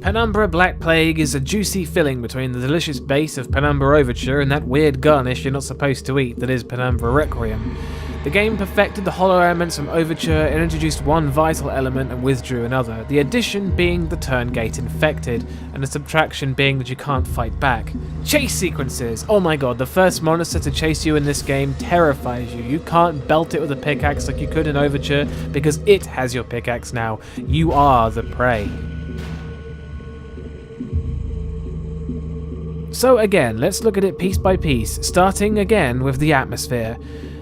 Penumbra Black Plague is a juicy filling between the delicious base of Penumbra Overture and that weird garnish you're not supposed to eat that is Penumbra Requiem. The game perfected the hollow elements from Overture and introduced one vital element and withdrew another, the addition being the turn gate infected, and the subtraction being that you can't fight back. Chase sequences! Oh my god, the first monster to chase you in this game terrifies you. You can't belt it with a pickaxe like you could in Overture because it has your pickaxe now. You are the prey. So again, let's look at it piece by piece, starting again with the atmosphere.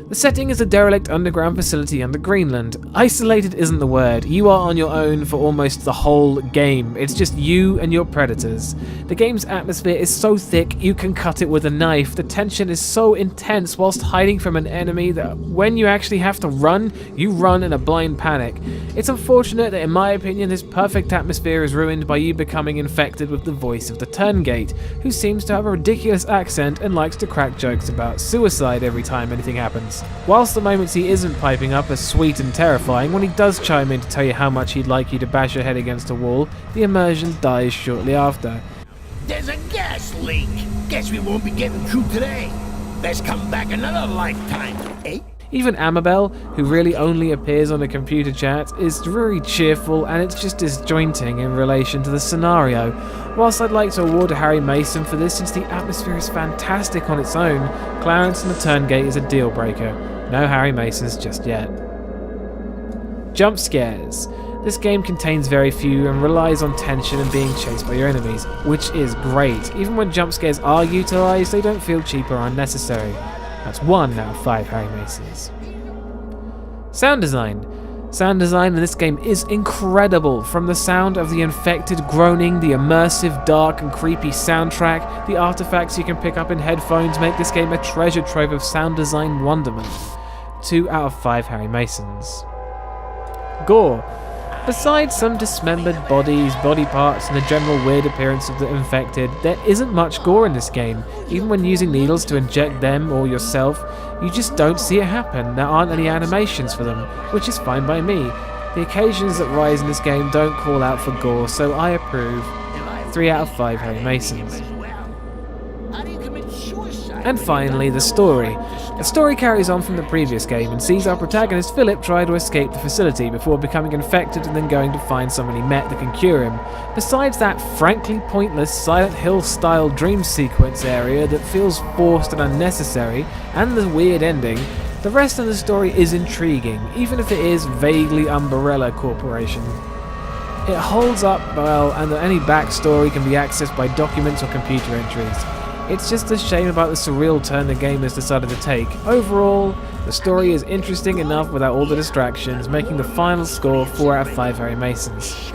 The setting is a derelict underground facility under Greenland. Isolated isn't the word, you are on your own for almost the whole game. It's just you and your predators. The game's atmosphere is so thick you can cut it with a knife. The tension is so intense whilst hiding from an enemy that when you actually have to run, you run in a blind panic. It's unfortunate that in my opinion this perfect atmosphere is ruined by you becoming infected with the voice of the Turngate, who seems to have a ridiculous accent and likes to crack jokes about suicide every time anything happens. Whilst the moments he isn't piping up are sweet and terrifying, when he does chime in to tell you how much he'd like you to bash your head against a wall, the immersion dies shortly after. There's a gas leak. Guess we won't be getting through today. Let's come back another lifetime, eh? Even Amabel, who really only appears on a computer chat, is very cheerful and it's just disjointing in relation to the scenario. Whilst I'd like to award Harry Mason for this since the atmosphere is fantastic on its own, Clarence and the Turngate is a deal breaker. No Harry Masons just yet. Jump scares. This game contains very few and relies on tension and being chased by your enemies, which is great. Even when jump scares are utilised, they don't feel cheap or unnecessary. That's 1 out of 5 Harry Masons. Sound design. Sound design in this game is incredible. From the sound of the infected groaning, the immersive, dark and creepy soundtrack, the artifacts you can pick up in headphones make this game a treasure trove of sound design wonderment. 2 out of 5 Harry Masons. Gore. Besides some dismembered bodies, body parts, and the general weird appearance of the infected, there isn't much gore in this game. Even when using needles to inject them or yourself, you just don't see it happen. There aren't any animations for them, which is fine by me. The occasions that rise in this game don't call out for gore, so I approve. 3 out of 5 Harry Masons. And finally, the story. The story carries on from the previous game and sees our protagonist Philip try to escape the facility before becoming infected and then going to find someone he met that can cure him. Besides that frankly pointless Silent Hill style dream sequence area that feels forced and unnecessary, and the weird ending, the rest of the story is intriguing, even if it is vaguely Umbrella Corporation. It holds up well and that any backstory can be accessed by documents or computer entries. It's just a shame about the surreal turn the game has decided to take. Overall, the story is interesting enough without all the distractions, making the final score 4 out of 5 Harry Masons.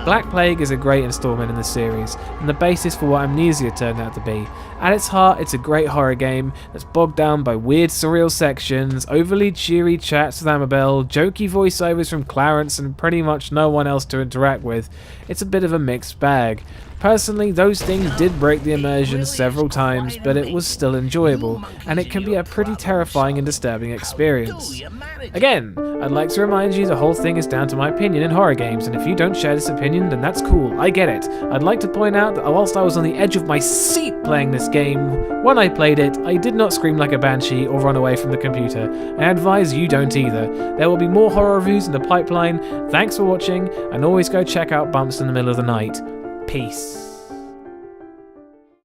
Black Plague is a great installment in the series, and the basis for what Amnesia turned out to be. At its heart, it's a great horror game that's bogged down by weird surreal sections, overly cheery chats with Amabel, jokey voiceovers from Clarence, and pretty much no one else to interact with. It's a bit of a mixed bag. Personally, those things did break the immersion several times, but it was still enjoyable, and it can be a pretty terrifying and disturbing experience. Again, I'd like to remind you the whole thing is down to my opinion in horror games, and if you don't share this opinion, then that's cool, I get it. I'd like to point out that whilst I was on the edge of my seat playing this game, when I played it, I did not scream like a banshee or run away from the computer. I advise you don't either. There will be more horror reviews in the pipeline. Thanks for watching, and always go check out Bumps in the Middle of the Night. Peace.